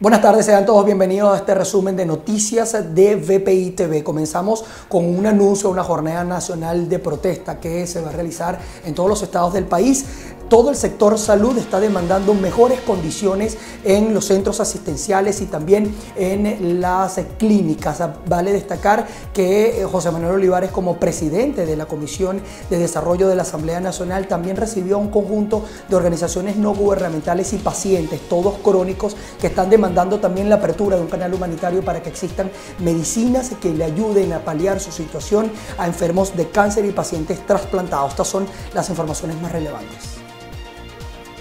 Buenas tardes, sean todos bienvenidos a este resumen de noticias de VPI TV. Comenzamos con un anuncio, una jornada nacional de protesta que se va a realizar en todos los estados del país. Todo el sector salud está demandando mejores condiciones en los centros asistenciales y también en las clínicas. Vale destacar que José Manuel Olivares, como presidente de la Comisión de Desarrollo de la Asamblea Nacional, también recibió a un conjunto de organizaciones no gubernamentales y pacientes, todos crónicos, que están demandando también la apertura de un canal humanitario para que existan medicinas que le ayuden a paliar su situación a enfermos de cáncer y pacientes trasplantados. Estas son las informaciones más relevantes.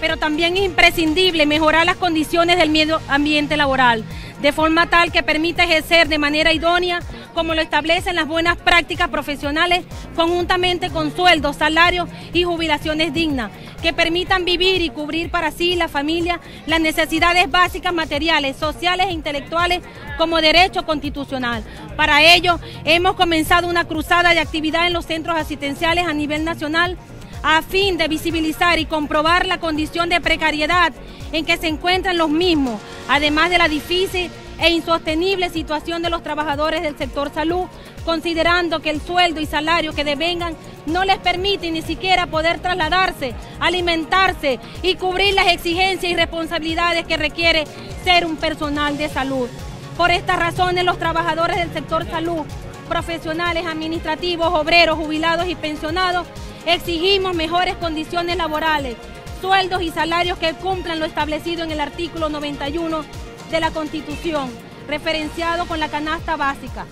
Pero también es imprescindible mejorar las condiciones del medio ambiente laboral, de forma tal que permita ejercer de manera idónea, como lo establecen las buenas prácticas profesionales, conjuntamente con sueldos, salarios y jubilaciones dignas, que permitan vivir y cubrir para sí y la familia las necesidades básicas materiales, sociales e intelectuales como derecho constitucional. Para ello, hemos comenzado una cruzada de actividad en los centros asistenciales a nivel nacional, a fin de visibilizar y comprobar la condición de precariedad en que se encuentran los mismos, además de la difícil e insostenible situación de los trabajadores del sector salud, considerando que el sueldo y salario que devengan no les permite ni siquiera poder trasladarse, alimentarse y cubrir las exigencias y responsabilidades que requiere ser un personal de salud. Por estas razones, los trabajadores del sector salud, profesionales, administrativos, obreros, jubilados y pensionados, exigimos mejores condiciones laborales, sueldos y salarios que cumplan lo establecido en el artículo 91 de la Constitución, referenciado con la canasta básica.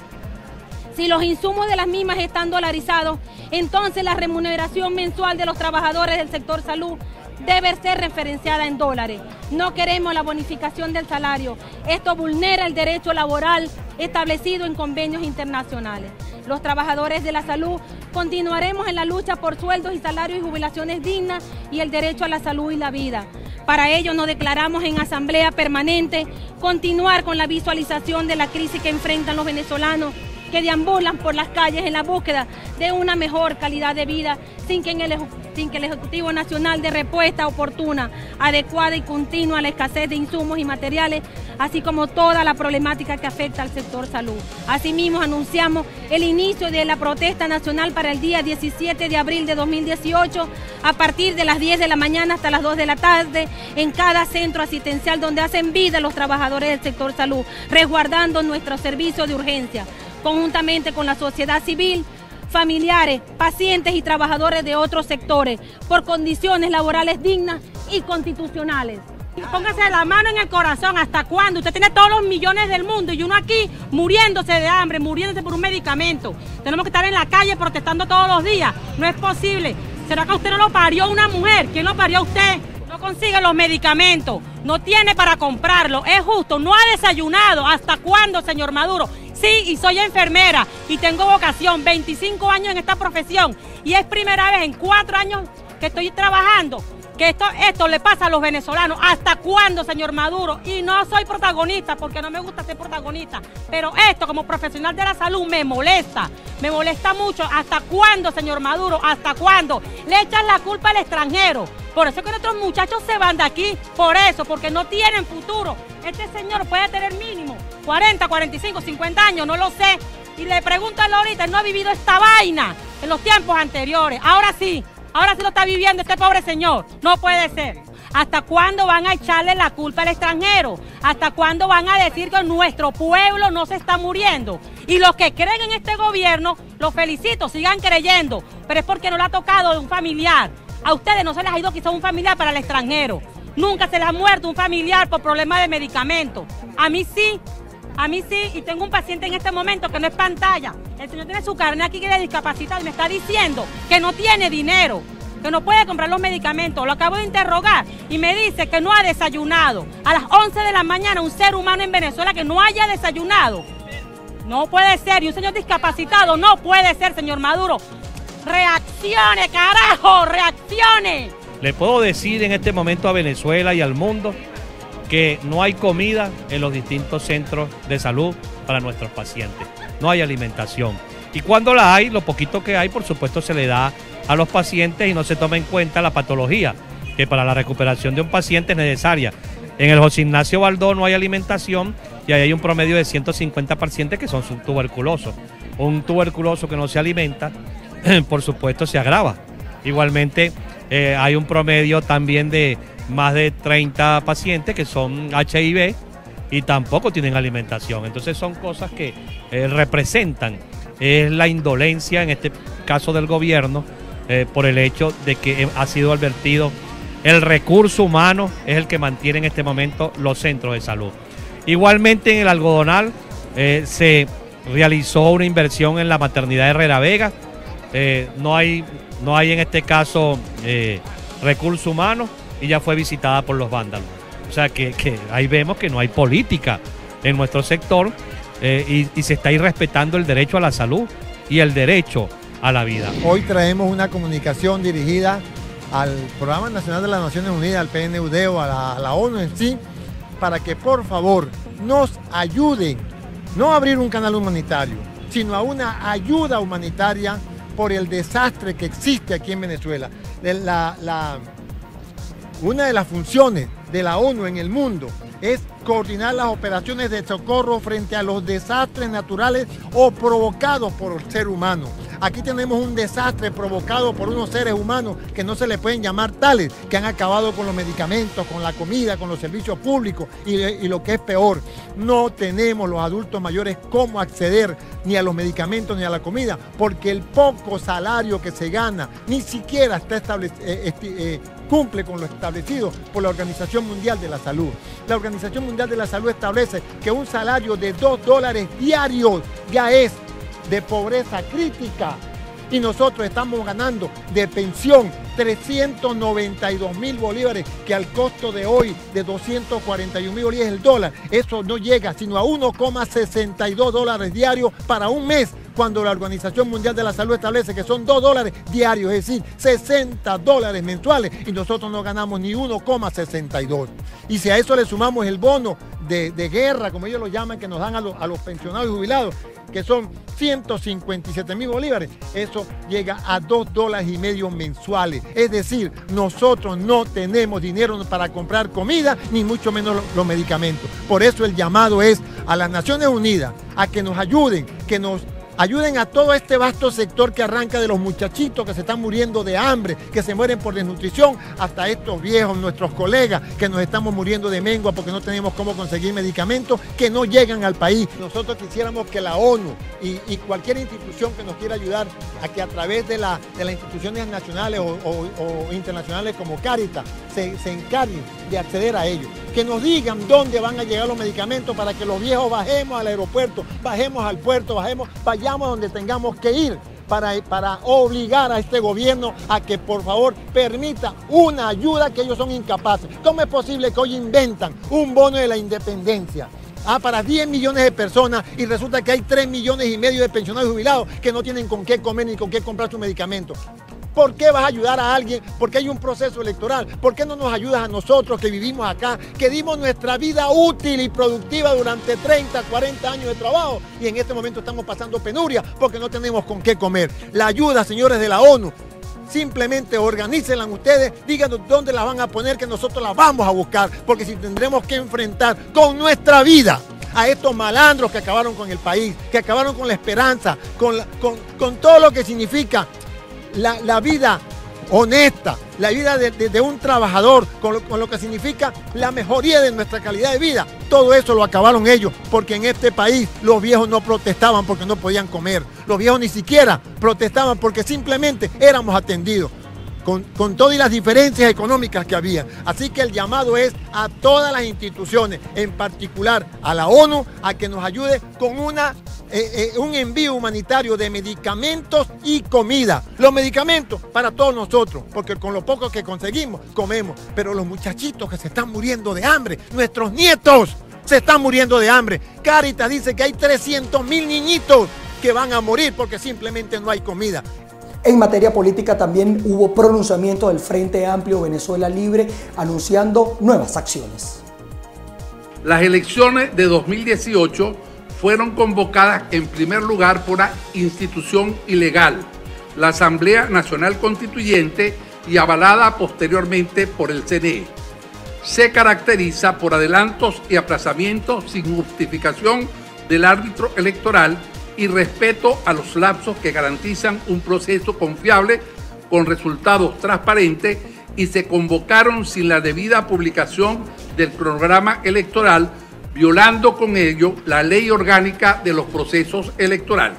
Si los insumos de las mismas están dolarizados, entonces la remuneración mensual de los trabajadores del sector salud debe ser referenciada en dólares. No queremos la bonificación del salario. Esto vulnera el derecho laboral establecido en convenios internacionales. Los trabajadores de la salud continuaremos en la lucha por sueldos y salarios y jubilaciones dignas y el derecho a la salud y la vida. Para ello nos declaramos en asamblea permanente continuar con la visualización de la crisis que enfrentan los venezolanos que deambulan por las calles en la búsqueda de una mejor calidad de vida sin que el Ejecutivo Nacional dé respuesta oportuna, adecuada y continua a la escasez de insumos y materiales, así como toda la problemática que afecta al sector salud. Asimismo, anunciamos el inicio de la protesta nacional para el día 17 de abril de 2018, a partir de las 10 de la mañana hasta las 2 de la tarde, en cada centro asistencial donde hacen vida los trabajadores del sector salud, resguardando nuestro servicio de urgencia, conjuntamente con la sociedad civil, familiares, pacientes y trabajadores de otros sectores, por condiciones laborales dignas y constitucionales. Póngase la mano en el corazón, ¿hasta cuándo? Usted tiene todos los millones del mundo y uno aquí muriéndose de hambre, muriéndose por un medicamento. Tenemos que estar en la calle protestando todos los días. No es posible. ¿Será que usted no lo parió una mujer? ¿Quién lo parió a usted? No consigue los medicamentos, no tiene para comprarlo. Es justo, no ha desayunado. ¿Hasta cuándo, señor Maduro? Sí, y soy enfermera y tengo vocación, 25 años en esta profesión y es primera vez en 4 años que estoy trabajando que esto le pasa a los venezolanos. ¿Hasta cuándo, señor Maduro? Y no soy protagonista porque no me gusta ser protagonista, pero esto como profesional de la salud me molesta mucho. ¿Hasta cuándo, señor Maduro? ¿Hasta cuándo? Le echan la culpa al extranjero. Por eso es que nuestros muchachos se van de aquí, por eso, porque no tienen futuro. Este señor puede tener mínimo 40, 45, 50 años, no lo sé. Y le pregunto a él ahorita, él no ha vivido esta vaina en los tiempos anteriores. Ahora sí lo está viviendo este pobre señor. No puede ser. ¿Hasta cuándo van a echarle la culpa al extranjero? ¿Hasta cuándo van a decir que nuestro pueblo no se está muriendo? Y los que creen en este gobierno, los felicito, sigan creyendo, pero es porque no le ha tocado de un familiar. A ustedes no se les ha ido quizás un familiar para el extranjero. Nunca se les ha muerto un familiar por problemas de medicamentos. A mí sí, y tengo un paciente en este momento que no es pantalla. El señor tiene su carnet aquí que es discapacitado y me está diciendo que no tiene dinero, que no puede comprar los medicamentos. Lo acabo de interrogar y me dice que no ha desayunado. A las 11 de la mañana un ser humano en Venezuela que no haya desayunado. No puede ser, y un señor discapacitado no puede ser, señor Maduro. ¡Reaccione, carajo! ¡Reaccione! Le puedo decir en este momento a Venezuela y al mundo que no hay comida en los distintos centros de salud para nuestros pacientes. No hay alimentación. Y cuando la hay, lo poquito que hay, por supuesto, se le da a los pacientes y no se toma en cuenta la patología, que para la recuperación de un paciente es necesaria En el José Ignacio Baldó no hay alimentación y ahí hay un promedio de 150 pacientes que son tuberculosos. Un tuberculoso que no se alimenta, por supuesto, se agrava. Igualmente, hay un promedio también de más de 30 pacientes que son HIV y tampoco tienen alimentación. Entonces son cosas que representan la indolencia, en este caso del gobierno, por el hecho de que ha sido advertido el recurso humano es el que mantiene en este momento los centros de salud. Igualmente en el algodonal se realizó una inversión en la maternidad Herrera Vega. No hay en este caso recurso humano y ya fue visitada por los vándalos. O sea que ahí vemos que no hay política en nuestro sector y se está irrespetando el derecho a la salud y el derecho a la vida. Hoy traemos una comunicación dirigida al Programa Nacional de las Naciones Unidas, al PNUD o a la ONU en sí, para que por favor nos ayuden, no a abrir un canal humanitario, sino a una ayuda humanitaria por el desastre que existe aquí en Venezuela. Una de las funciones de la ONU en el mundo es coordinar las operaciones de socorro frente a los desastres naturales o provocados por el ser humano. Aquí tenemos un desastre provocado por unos seres humanos que no se les pueden llamar tales, que han acabado con los medicamentos, con la comida, con los servicios públicos y lo que es peor, no tenemos los adultos mayores cómo acceder ni a los medicamentos ni a la comida, porque el poco salario que se gana ni siquiera está cumple con lo establecido por la Organización Mundial de la Salud. La Organización Mundial de la Salud establece que un salario de $2 diarios ya es de pobreza crítica y nosotros estamos ganando de pensión 392.000 bolívares, que al costo de hoy de 241.000 bolívares el dólar, eso no llega sino a $1,62 diarios para un mes, cuando la Organización Mundial de la Salud establece que son $2 diarios, es decir, $60 mensuales, y nosotros no ganamos ni 1,62. Y si a eso le sumamos el bono de guerra, como ellos lo llaman, que nos dan a los pensionados y jubilados, que son 157.000 bolívares, eso llega a $2,50 mensuales. Es decir, nosotros no tenemos dinero para comprar comida, ni mucho menos los medicamentos. Por eso el llamado es a las Naciones Unidas a que nos ayuden, ayuden a todo este vasto sector que arranca de los muchachitos que se están muriendo de hambre, que se mueren por desnutrición, hasta estos viejos, nuestros colegas, que nos estamos muriendo de mengua porque no tenemos cómo conseguir medicamentos que no llegan al país. Nosotros quisiéramos que la ONU y cualquier institución que nos quiera ayudar a que a través de las instituciones nacionales o internacionales como Cáritas se encarguen de acceder a ellos. Que nos digan dónde van a llegar los medicamentos para que los viejos bajemos al aeropuerto, bajemos al puerto, vayamos donde tengamos que ir para obligar a este gobierno a que por favor permita una ayuda que ellos son incapaces. ¿Cómo es posible que hoy inventan un bono de la independencia para 10 millones de personas y resulta que hay 3,5 millones de pensionados jubilados que no tienen con qué comer ni con qué comprar sus medicamentos? ¿Por qué vas a ayudar a alguien? Porque hay un proceso electoral. ¿Por qué no nos ayudas a nosotros que vivimos acá, que dimos nuestra vida útil y productiva durante 30, 40 años de trabajo y en este momento estamos pasando penuria porque no tenemos con qué comer? La ayuda, señores de la ONU, simplemente organícenla ustedes, díganos dónde la van a poner, que nosotros la vamos a buscar, porque si tendremos que enfrentar con nuestra vida a estos malandros que acabaron con el país, que acabaron con la esperanza, con todo lo que significa la vida honesta, la vida de un trabajador, con lo que significa la mejoría de nuestra calidad de vida. Todo eso lo acabaron ellos, porque en este país los viejos no protestaban porque no podían comer. Los viejos ni siquiera protestaban porque simplemente éramos atendidos, con todas las diferencias económicas que había. Así que el llamado es a todas las instituciones, en particular a la ONU, a que nos ayude con un envío humanitario de medicamentos y comida. Los medicamentos para todos nosotros, porque con lo poco que conseguimos, comemos. Pero los muchachitos que se están muriendo de hambre, nuestros nietos se están muriendo de hambre. Cáritas dice que hay 300.000 niñitos que van a morir porque simplemente no hay comida. En materia política también hubo pronunciamiento del Frente Amplio Venezuela Libre anunciando nuevas acciones. Las elecciones de 2018 fueron convocadas en primer lugar por una institución ilegal, la Asamblea Nacional Constituyente, y avalada posteriormente por el CNE. se caracteriza por adelantos y aplazamientos sin justificación del árbitro electoral y respeto a los lapsos que garantizan un proceso confiable con resultados transparentes, y se convocaron sin la debida publicación del cronograma electoral, violando con ello la ley orgánica de los procesos electorales.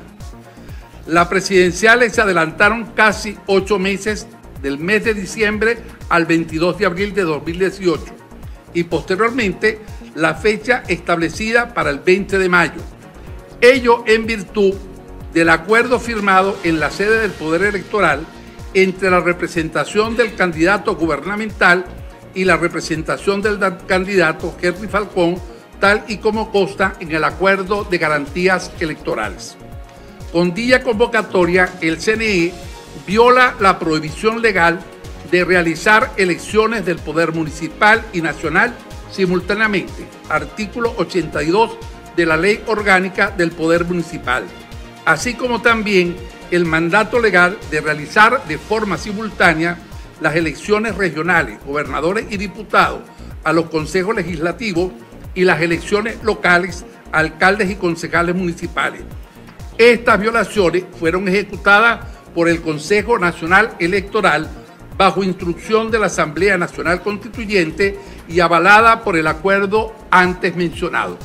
Las presidenciales se adelantaron casi 8 meses, del mes de diciembre al 22 de abril de 2018, y posteriormente la fecha establecida para el 20 de mayo. Ello en virtud del acuerdo firmado en la sede del Poder Electoral entre la representación del candidato gubernamental y la representación del candidato Henry Falcón, tal y como consta en el Acuerdo de Garantías Electorales. Con dicha convocatoria, el CNE viola la prohibición legal de realizar elecciones del Poder Municipal y Nacional simultáneamente, artículo 82 de la Ley Orgánica del Poder Municipal, así como también el mandato legal de realizar de forma simultánea las elecciones regionales, gobernadores y diputados a los consejos legislativos y las elecciones locales, alcaldes y concejales municipales. Estas violaciones fueron ejecutadas por el Consejo Nacional Electoral bajo instrucción de la Asamblea Nacional Constituyente y avalada por el acuerdo antes mencionado.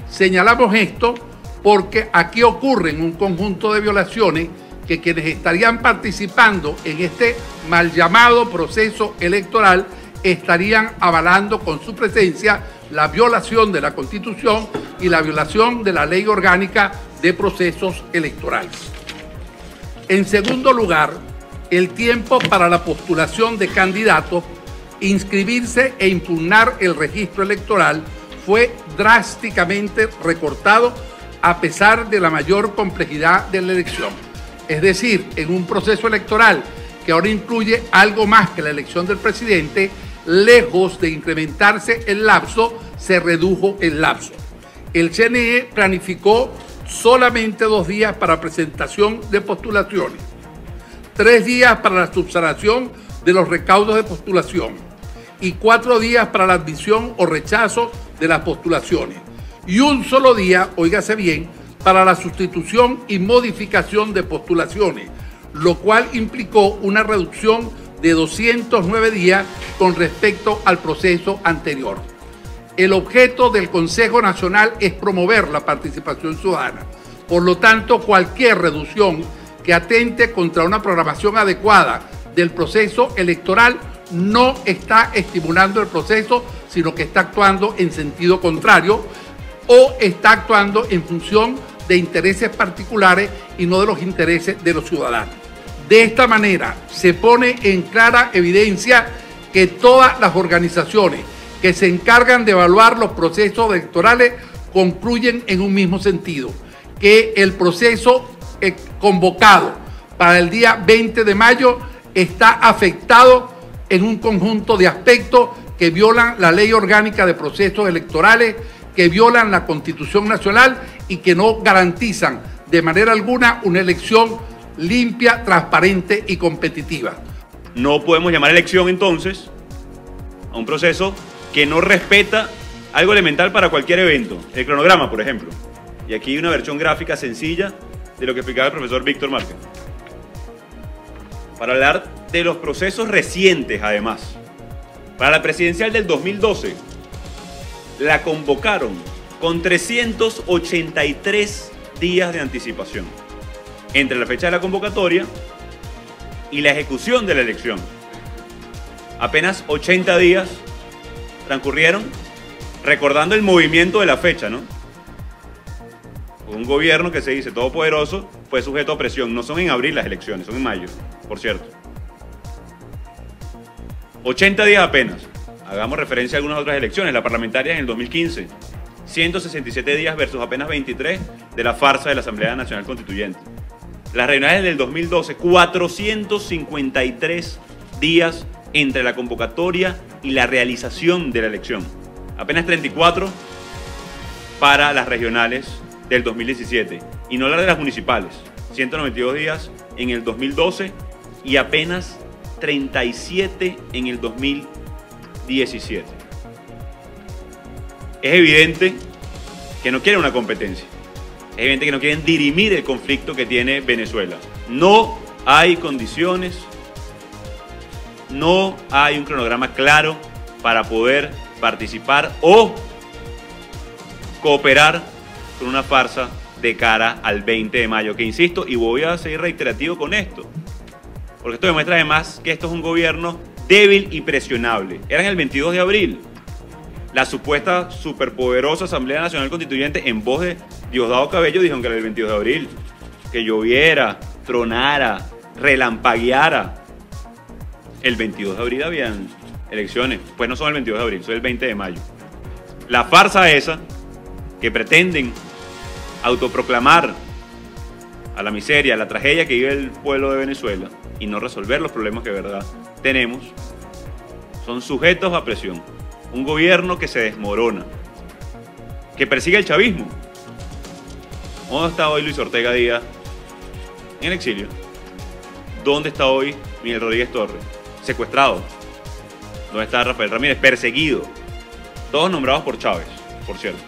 Señalamos esto porque aquí ocurren un conjunto de violaciones que quienes estarían participando en este mal llamado proceso electoral estarían avalando con su presencia la violación de la Constitución y la violación de la Ley Orgánica de Procesos Electorales. En segundo lugar, el tiempo para la postulación de candidatos, inscribirse e impugnar el registro electoral fue drásticamente recortado a pesar de la mayor complejidad de la elección. Es decir, en un proceso electoral que ahora incluye algo más que la elección del presidente, lejos de incrementarse el lapso, se redujo el lapso. El CNE planificó solamente 2 días para presentación de postulaciones, 3 días para la subsanación de los recaudos de postulación y 4 días para la admisión o rechazo de las postulaciones, y un solo día, óigase bien, para la sustitución y modificación de postulaciones, lo cual implicó una reducción de 209 días con respecto al proceso anterior. El objeto del Consejo Nacional es promover la participación ciudadana. Por lo tanto, cualquier reducción que atente contra una programación adecuada del proceso electoral no está estimulando el proceso, sino que está actuando en sentido contrario o está actuando en función de intereses particulares y no de los intereses de los ciudadanos. De esta manera se pone en clara evidencia que todas las organizaciones que se encargan de evaluar los procesos electorales concluyen en un mismo sentido, que el proceso convocado para el día 20 de mayo está afectado en un conjunto de aspectos que violan la Ley Orgánica de Procesos Electorales, que violan la Constitución Nacional y que no garantizan de manera alguna una elección limpia, transparente y competitiva. No podemos llamar elección entonces a un proceso que no respeta algo elemental para cualquier evento, el cronograma, por ejemplo. Y aquí hay una versión gráfica sencilla de lo que explicaba el profesor Víctor Márquez. Para hablar de los procesos recientes, además. Para la presidencial del 2012, la convocaron con 383 días de anticipación entre la fecha de la convocatoria y la ejecución de la elección. Apenas 80 días transcurrieron, recordando el movimiento de la fecha, ¿no? Un gobierno que se dice todopoderoso fue sujeto a presión. No son en abril las elecciones, son en mayo, por cierto. 80 días apenas. Hagamos referencia a algunas otras elecciones, la parlamentaria en el 2015. 167 días versus apenas 23 de la farsa de la Asamblea Nacional Constituyente. Las regionales del 2012, 453 días entre la convocatoria y la realización de la elección. Apenas 34 para las regionales del 2017. Y no hablar de las municipales. 192 días en el 2012 y apenas 37 en el 2017. Es evidente que no quieren una competencia. Es evidente que no quieren dirimir el conflicto que tiene Venezuela. No hay condiciones, no hay un cronograma claro para poder participar o cooperar con una farsa de cara al 20 de mayo, que insisto, y voy a seguir reiterativo con esto, porque esto demuestra además que esto es un gobierno débil y presionable. Era en el 22 de abril, la supuesta superpoderosa Asamblea Nacional Constituyente, en voz de Diosdado Cabello, dijeron que era el 22 de abril, que lloviera, tronara, relampagueara. El 22 de abril habían elecciones, pues no son el 22 de abril, son el 20 de mayo. La farsa esa, que pretenden autoproclamar a la miseria, a la tragedia que vive el pueblo de Venezuela y no resolver los problemas que de verdad tenemos, son sujetos a presión. Un gobierno que se desmorona, que persigue el chavismo. ¿Dónde está hoy Luis Ortega Díaz? En el exilio. ¿Dónde está hoy Miguel Rodríguez Torres? Secuestrado. ¿Dónde está Rafael Ramírez? Perseguido. Todos nombrados por Chávez, por cierto.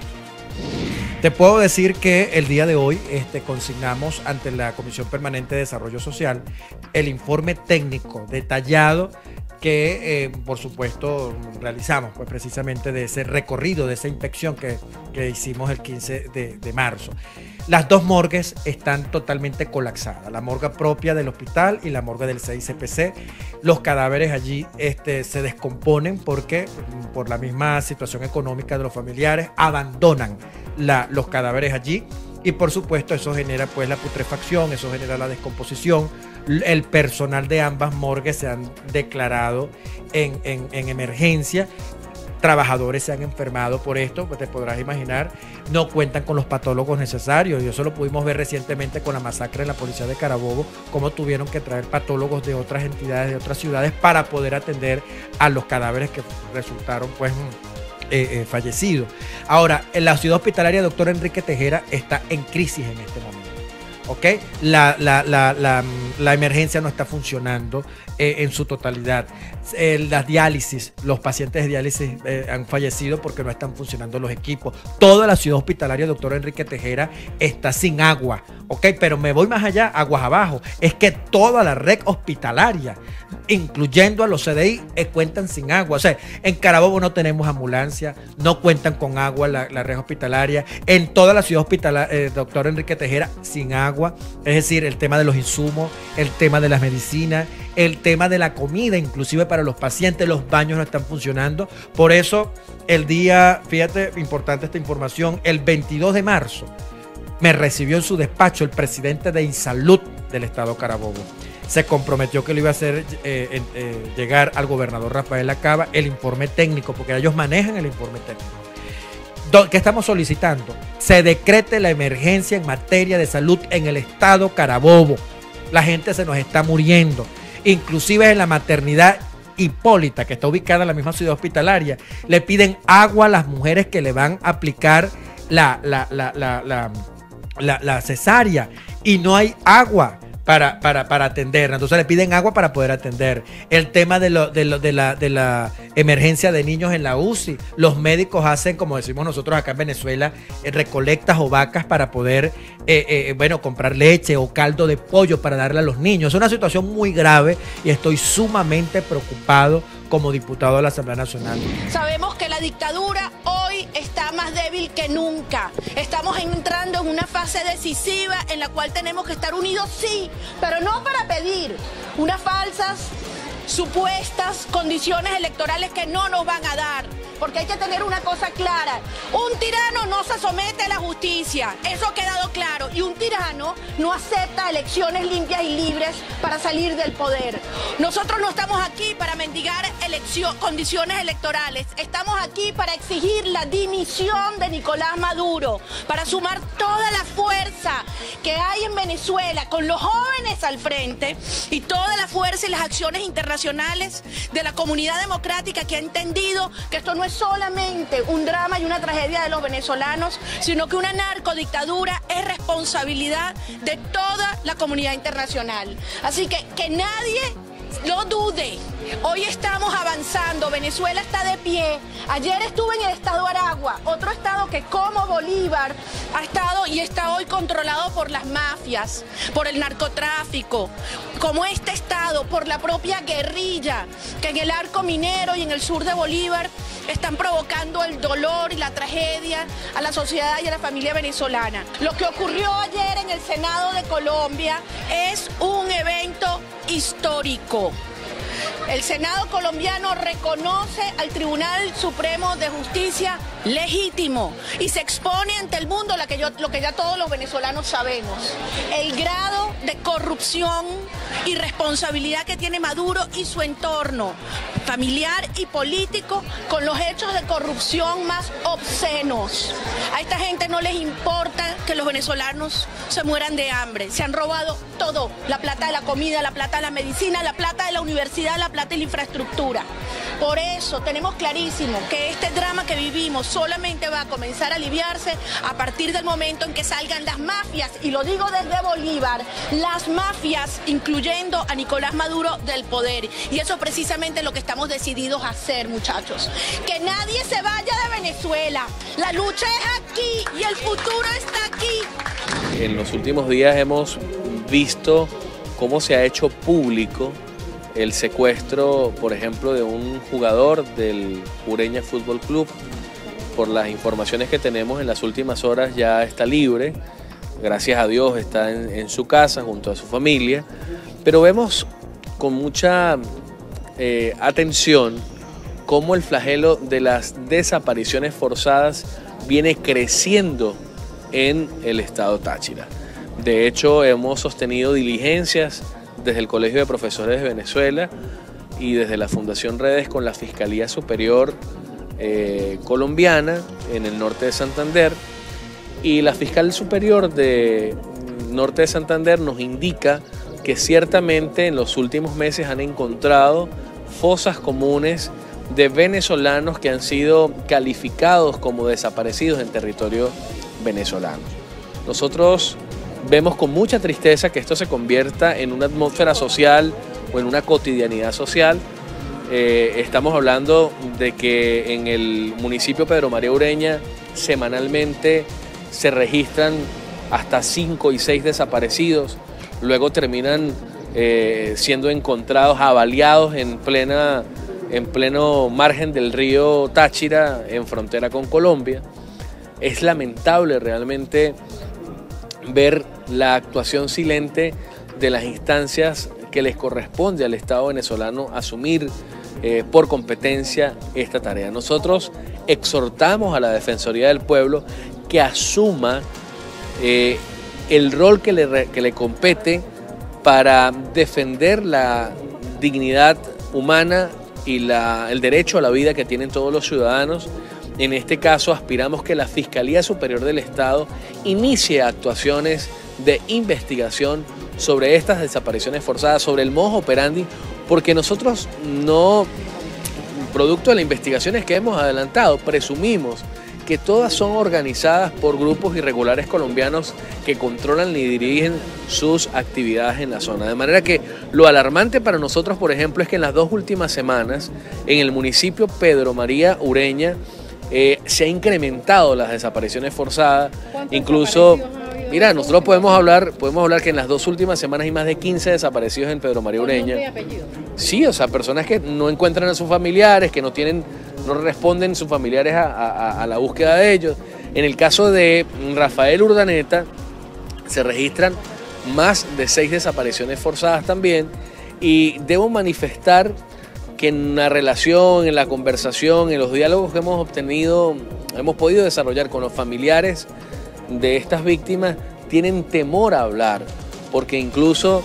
Te puedo decir que el día de hoy consignamos ante la Comisión Permanente de Desarrollo Social el informe técnico detallado que, por supuesto, realizamos pues, precisamente de ese recorrido, de esa inspección que hicimos el 15 de marzo. Las dos morgues están totalmente colapsadas, la morgue propia del hospital y la morgue del CICPC. Los cadáveres allí se descomponen porque por la misma situación económica de los familiares abandonan los cadáveres allí y por supuesto eso genera pues la putrefacción, eso genera la descomposición. El personal de ambas morgues se han declarado en emergencia. Trabajadores se han enfermado por esto, pues te podrás imaginar, no cuentan con los patólogos necesarios y eso lo pudimos ver recientemente con la masacre en la policía de Carabobo, cómo tuvieron que traer patólogos de otras entidades, de otras ciudades para poder atender a los cadáveres que resultaron pues fallecidos. Ahora, en la ciudad hospitalaria Dr. Enrique Tejera está en crisis en este momento. ¿Okay? La emergencia no está funcionando en su totalidad. Las diálisis, los pacientes de diálisis han fallecido porque no están funcionando los equipos. Toda la ciudad hospitalaria Dr. Enrique Tejera está sin agua, ¿ok? Pero me voy más allá, aguas abajo. Es que toda la red hospitalaria, incluyendo a los CDI, cuentan sin agua. O sea, en Carabobo no tenemos ambulancia, no cuentan con agua la red hospitalaria. En toda la ciudad hospitalaria, Dr. Enrique Tejera, sin agua. Es decir, el tema de los insumos, el tema de las medicinas, el tema de la comida, inclusive para los pacientes, los baños no están funcionando. Por eso, el día, fíjate, importante esta información, el 22 de marzo me recibió en su despacho el presidente de Insalud del estado Carabobo. Se comprometió que le iba a hacer llegar al gobernador Rafael Acaba el informe técnico, porque ellos manejan el informe técnico. ¿Qué estamos solicitando? Se decrete la emergencia en materia de salud en el estado Carabobo. La gente se nos está muriendo. Inclusive en la maternidad Hipólita, que está ubicada en la misma ciudad hospitalaria, le piden agua a las mujeres que le van a aplicar la cesárea y no hay agua para atender. Entonces le piden agua para poder atender. El tema de la emergencia de niños en la UCI. Los médicos hacen, como decimos nosotros acá en Venezuela, recolectas o vacas para poder comprar leche o caldo de pollo para darle a los niños. Es una situación muy grave y estoy sumamente preocupado como diputado de la Asamblea Nacional. Sabemos que la dictadura hoy está más débil que nunca. Estamos entrando en una fase decisiva en la cual tenemos que estar unidos, sí, pero no para pedir unas falsas, supuestas condiciones electorales que no nos van a dar. Porque hay que tener una cosa clara. Un tirano no se somete a la justicia. Eso ha quedado claro. Y un tirano no acepta elecciones limpias y libres para salir del poder. Nosotros no estamos aquí para mendigar condiciones electorales. Estamos aquí para exigir la dimisión de Nicolás Maduro, para sumar toda la fuerza que hay en Venezuela con los jóvenes al frente y toda la fuerza y las acciones internacionales de la comunidad democrática que ha entendido que esto no es solamente un drama y una tragedia de los venezolanos, sino que una narcodictadura es responsabilidad de toda la comunidad internacional. Así que nadie No dude, hoy estamos avanzando, Venezuela está de pie. Ayer estuve en el estado Aragua, otro estado que como Bolívar ha estado y está hoy controlado por las mafias, por el narcotráfico, como este estado, por la propia guerrilla, que en el arco minero y en el sur de Bolívar están provocando el dolor y la tragedia a la sociedad y a la familia venezolana. Lo que ocurrió ayer en el Senado de Colombia es un evento histórico. El Senado colombiano reconoce al Tribunal Supremo de Justicia legítimo y se expone ante el mundo lo que ya todos los venezolanos sabemos. El grado de corrupción y responsabilidad que tiene Maduro y su entorno familiar y político con los hechos de corrupción más obscenos. A esta gente no les importa que los venezolanos se mueran de hambre. Se han robado todo, la plata de la comida, la plata de la medicina, la plata de la universidad, la plata de la infraestructura. Por eso tenemos clarísimo que este drama que vivimos solamente va a comenzar a aliviarse a partir del momento en que salgan las mafias, y lo digo desde Bolívar, las mafias, incluyendo a Nicolás Maduro, del poder. Y eso precisamente es lo que estamos decididos a hacer, muchachos. Que nadie se vaya de Venezuela. La lucha es aquí y el futuro está aquí. En los últimos días hemos visto cómo se ha hecho público el secuestro, por ejemplo, de un jugador del Ureña Fútbol Club. Por las informaciones que tenemos en las últimas horas ya está libre, gracias a Dios está en su casa junto a su familia, pero vemos con mucha atención cómo el flagelo de las desapariciones forzadas viene creciendo en el estado Táchira. De hecho, hemos sostenido diligencias desde el Colegio de Profesores de Venezuela y desde la Fundación Redes con la Fiscalía Superior colombiana en el norte de Santander, y la Fiscal Superior de Norte de Santander nos indica que ciertamente en los últimos meses han encontrado fosas comunes de venezolanos que han sido calificados como desaparecidos en territorio venezolano. Nosotros vemos con mucha tristeza que esto se convierta en una atmósfera social o en una cotidianidad social. Estamos hablando de que en el municipio Pedro María Ureña semanalmente se registran hasta 5 y 6 desaparecidos, luego terminan siendo encontrados avaliados en pleno margen del río Táchira, en frontera con Colombia. Es lamentable realmente ver la actuación silente de las instancias que les corresponde al Estado venezolano asumir por competencia esta tarea. Nosotros exhortamos a la Defensoría del Pueblo que asuma el rol que le compete para defender la dignidad humana y el derecho a la vida que tienen todos los ciudadanos. En este caso, aspiramos que la Fiscalía Superior del Estado inicie actuaciones de investigación sobre estas desapariciones forzadas, sobre el modus operandi, porque nosotros no, producto de las investigaciones que hemos adelantado, presumimos que todas son organizadas por grupos irregulares colombianos que controlan y dirigen sus actividades en la zona. De manera que lo alarmante para nosotros, por ejemplo, es que en las 2 últimas semanas, en el municipio Pedro María Ureña, se ha incrementado las desapariciones forzadas. Incluso, mira, nosotros podemos hablar que en las 2 últimas semanas hay más de 15 desaparecidos en Pedro María Ureña. Sí, o sea, personas que no encuentran a sus familiares, que no responden sus familiares a la búsqueda de ellos. En el caso de Rafael Urdaneta se registran más de 6 desapariciones forzadas también, y debo manifestar que en la relación, en la conversación, en los diálogos que hemos podido desarrollar con los familiares de estas víctimas, tienen temor a hablar, porque incluso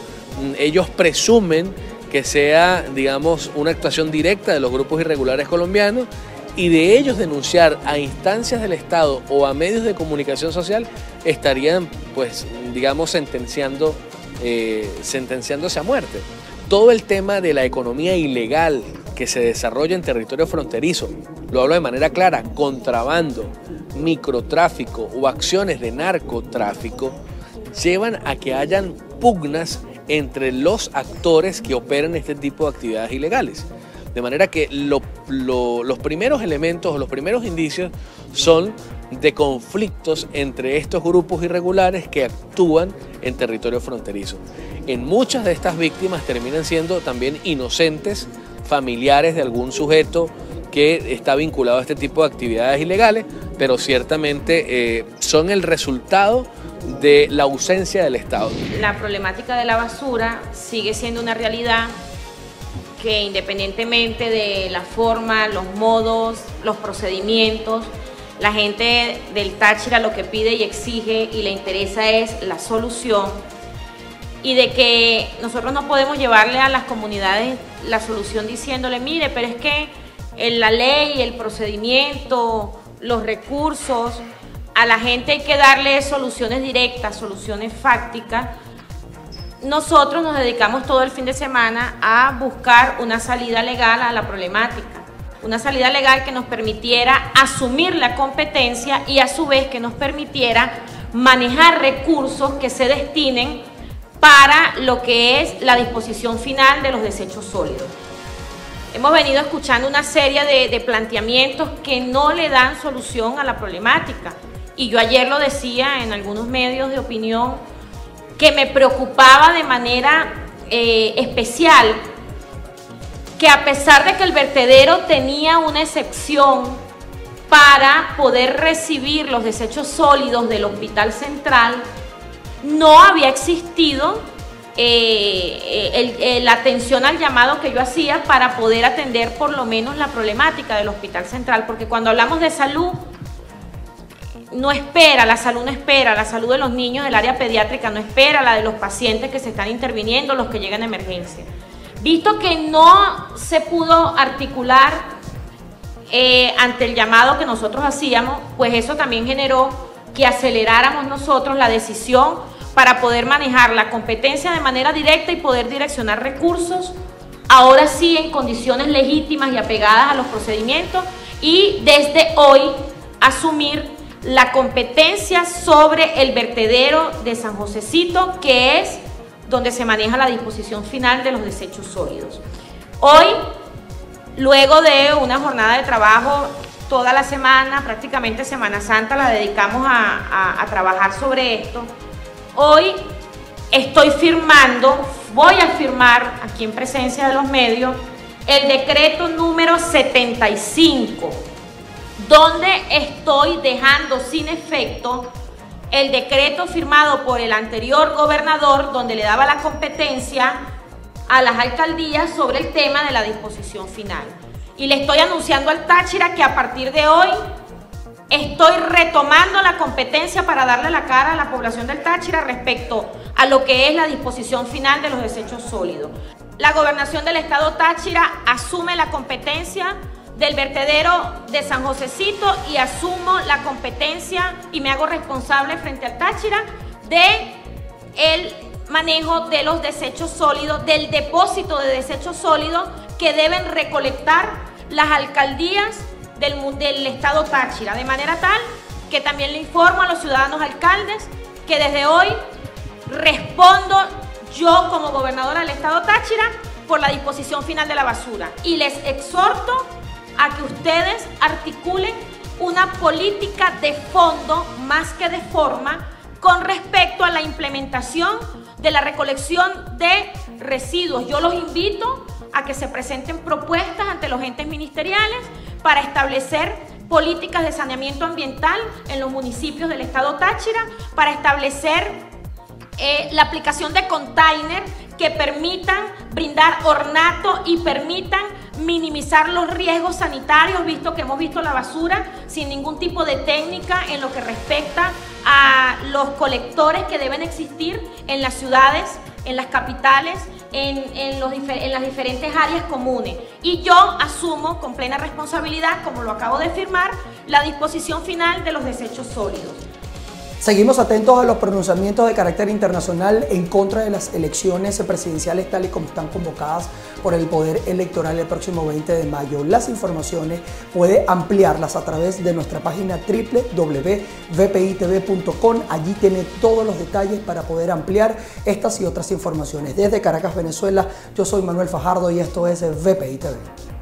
ellos presumen que sea, digamos, una actuación directa de los grupos irregulares colombianos, y de ellos denunciar a instancias del Estado o a medios de comunicación social estarían, pues, digamos, sentenciándose a muerte. Todo el tema de la economía ilegal que se desarrolla en territorio fronterizo, lo hablo de manera clara, contrabando, microtráfico o acciones de narcotráfico, llevan a que hayan pugnas entre los actores que operan este tipo de actividades ilegales. De manera que los primeros elementos o los primeros indicios son de conflictos entre estos grupos irregulares que actúan en territorio fronterizo. En muchas de estas víctimas terminan siendo también inocentes, familiares de algún sujeto que está vinculado a este tipo de actividades ilegales, pero ciertamente son el resultado de la ausencia del Estado. La problemática de la basura sigue siendo una realidad que, independientemente de la forma, los modos, los procedimientos, la gente del Táchira lo que pide y exige y le interesa es la solución, y de que nosotros no podemos llevarle a las comunidades la solución diciéndole, mire, pero es que la ley, el procedimiento, los recursos, a la gente hay que darle soluciones directas, soluciones fácticas. Nosotros nos dedicamos todo el fin de semana a buscar una salida legal a la problemática, una salida legal que nos permitiera asumir la competencia y a su vez que nos permitiera manejar recursos que se destinen para lo que es la disposición final de los desechos sólidos. Hemos venido escuchando una serie de planteamientos que no le dan solución a la problemática. Y yo ayer lo decía en algunos medios de opinión, que me preocupaba de manera especial que, a pesar de que el vertedero tenía una excepción para poder recibir los desechos sólidos del Hospital Central, no había existido la atención al llamado que yo hacía para poder atender por lo menos la problemática del Hospital Central, porque cuando hablamos de salud, la salud no espera, la salud de los niños del área pediátrica no espera, la de los pacientes que se están interviniendo, los que llegan a emergencia. Visto que no se pudo articular ante el llamado que nosotros hacíamos, pues eso también generó que aceleráramos nosotros la decisión para poder manejar la competencia de manera directa y poder direccionar recursos, ahora sí en condiciones legítimas y apegadas a los procedimientos, y desde hoy asumir la competencia sobre el vertedero de San Josecito, que es donde se maneja la disposición final de los desechos sólidos. Hoy, luego de una jornada de trabajo toda la semana, prácticamente Semana Santa la dedicamos a trabajar sobre esto, hoy voy a firmar aquí en presencia de los medios el decreto número 75, donde estoy dejando sin efecto el decreto firmado por el anterior gobernador, donde le daba la competencia a las alcaldías sobre el tema de la disposición final. Y le estoy anunciando al Táchira que a partir de hoy estoy retomando la competencia para darle la cara a la población del Táchira respecto a lo que es la disposición final de los desechos sólidos. La gobernación del estado Táchira asume la competencia del vertedero de San Josecito y asumo la competencia y me hago responsable frente al Táchira de el manejo de los desechos sólidos, del depósito de desechos sólidos que deben recolectar las alcaldías del estado Táchira, de manera tal que también le informo a los ciudadanos alcaldes que desde hoy respondo yo como gobernadora del estado Táchira por la disposición final de la basura, y les exhorto a que ustedes articulen una política de fondo más que de forma con respecto a la implementación de la recolección de residuos. Yo los invito a que se presenten propuestas ante los entes ministeriales para establecer políticas de saneamiento ambiental en los municipios del estado Táchira, para establecer la aplicación de containers que permitan brindar ornato y permitan minimizar los riesgos sanitarios, visto que hemos visto la basura sin ningún tipo de técnica en lo que respecta a los colectores que deben existir en las ciudades, en las capitales, en las diferentes áreas comunes. Y yo asumo con plena responsabilidad, como lo acabo de firmar, la disposición final de los desechos sólidos. Seguimos atentos a los pronunciamientos de carácter internacional en contra de las elecciones presidenciales tal y como están convocadas por el Poder Electoral el próximo 20 de mayo. Las informaciones puede ampliarlas a través de nuestra página www.vpitv.com. Allí tiene todos los detalles para poder ampliar estas y otras informaciones. Desde Caracas, Venezuela, yo soy Manuel Fajardo y esto es VPI TV.